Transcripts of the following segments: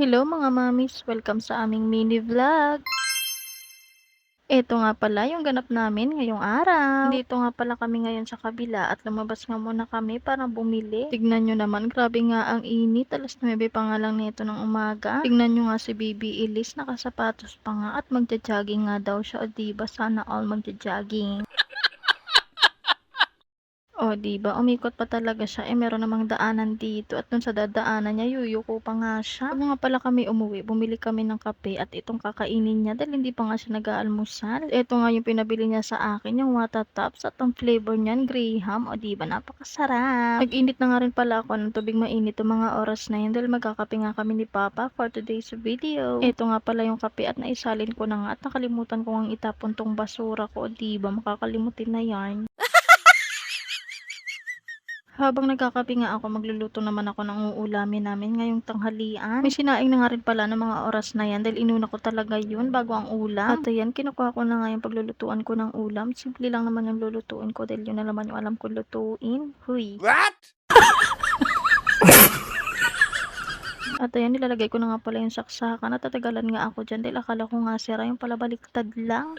Hello mga mamis, welcome sa aming mini vlog. Ito nga pala yung ganap namin ngayong araw. Dito nga pala kami ngayon sa kabila at lumabas nga muna kami para bumili. Tignan nyo naman, grabe nga ang init. Alas 9 pa nga lang nito ng umaga. Tignan nyo nga si Baby Elise, nakasapatos pa nga at magja-jogging nga daw siya. O diba, sana all magja-jogging. Oh, 'di ba, umikot pa talaga siya, meron namang daanan dito at dun sa dadaanan niya yuyuko pa nga siya. Bago nga pala kami umuwi, bumili kami ng kape at itong kakainin niya dahil hindi pa nga siya nag-aalmusal. Ito nga yung pinabili niya sa akin, yung Wata Tops at ang flavor niyan Graham. O 'di ba, napakasarap. Nag-init na nga rin pala ako ng tubig mainit yung mga oras na yun dahil magkakape nga kami ni Papa for today's video. Ito nga pala yung kape at naisalin ko na nga at nakalimutan ko ngang itapon tong basura ko. O 'di ba, makakalimutin na yan. Habang nagkakape nga ako, magluluto naman ako ng uulamin namin ngayong tanghalian. May sinaing na nga rin pala ng mga oras na yan dahil inuna ko talaga yun bago ang ulam. At ayan, kinukuha ko na nga yung paglulutuan ko ng ulam. Simple lang naman yung lulutuin ko dahil yun na naman yung alam ko lutuin. Huy! What? At ayan, nilalagay ko na nga pala yung saksakan at tatagalan nga ako dyan dahil akala ko nga sira yung pala baliktad lang.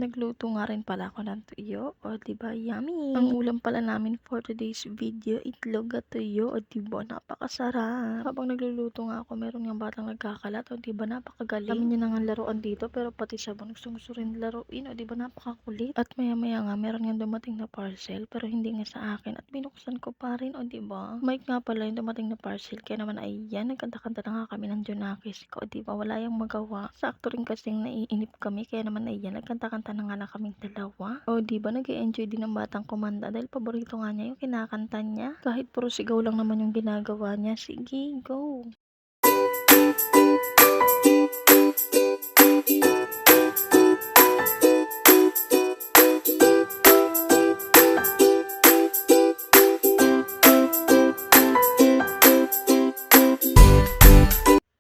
Nagluto nga rin pala ako ng tuyo, o diba, yummy! Ang ulam pala namin for today's video, itlog at tuyo, o diba, napakasarap! Habang nagluluto nga ako, meron nga batang nagkakalat, o diba, napakagaling! Kami niya nga laruan dito, pero pati sabon gusto rin laruin, o diba, napakakulit! At maya maya nga, meron nga dumating na parcel, pero hindi nga sa akin, at binuksan ko pa rin, o diba? Mike nga pala yung dumating na parcel, kaya naman ayan, nagkanta-kanta na nga kami ng Junakis ko, o diba, wala yung magawa. Sakto rin kasing naiinip kami, kaya naman ayan, nagkanta-kanta na nga lang kaming dalawa. O diba, nag-e-enjoy din ng batang kumanda dahil paborito nga niya yung kinakanta niya. Kahit puro sigaw lang naman yung ginagawa niya. Sige, go!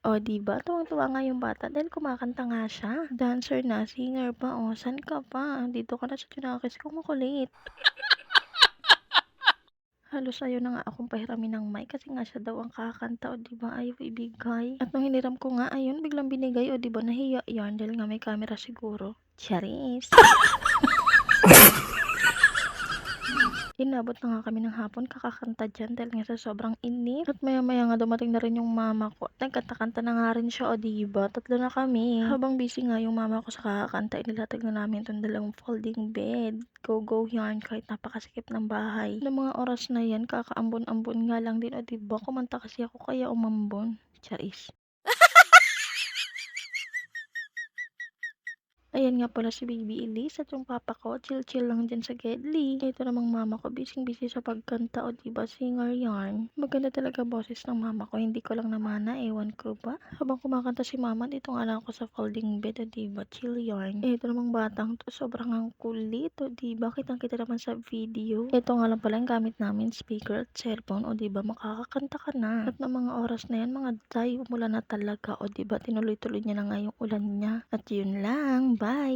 O, diba? Tuwang-tuwa nga yung bata dahil kumakanta nga siya. Dancer na, singer pa. O, san ka pa? Dito ka na sa Junakis ko, makulit. Halos ayaw na nga akong pahiramin ng mic kasi nga siya daw ang kakanta, o diba, ayaw ibigay. At nung hiniram ko nga, ayun, biglang binigay, o diba, nahiya yarn dahil nga may camera siguro. Charis! Inabot na nga kami ng hapon kakakanta dyan dahil nga sa sobrang init. At maya maya nga dumating na rin yung mama ko at nagkanta-kanta na nga rin siya, o diba? Tatlo na kami. Habang busy nga yung mama ko sa kakakanta, inilatag na namin itong dalawang folding bed. Go yarn kahit napakasikip ng bahay. Noong mga oras na yan, kakaambon-ambon nga lang din, o diba? Kumanta kasi ako kaya umambon. Charis. Ayan nga pala si Baby Elise at yung papa ko, chill-chill lang dyan sa Gedli. Ito namang mama ko, busy-busy sa pagkanta, o diba, singer yarn. Maganda talaga boses ng mama ko, hindi ko lang namana, ewan ko ba. Habang kumakanta si mama, dito nga lang ako sa folding bed, o diba, chill yarn. Ito namang batang to, sobrang ang kulit, o diba, kitang-kita naman sa video. Ito nga lang pala yung gamit namin, speaker at cellphone, o diba, makakakanta ka na. At ng mga oras na yan, mga day, umulan na talaga, o diba, tinuloy-tuloy niya na nga yung ulan niya. At yun lang, bye!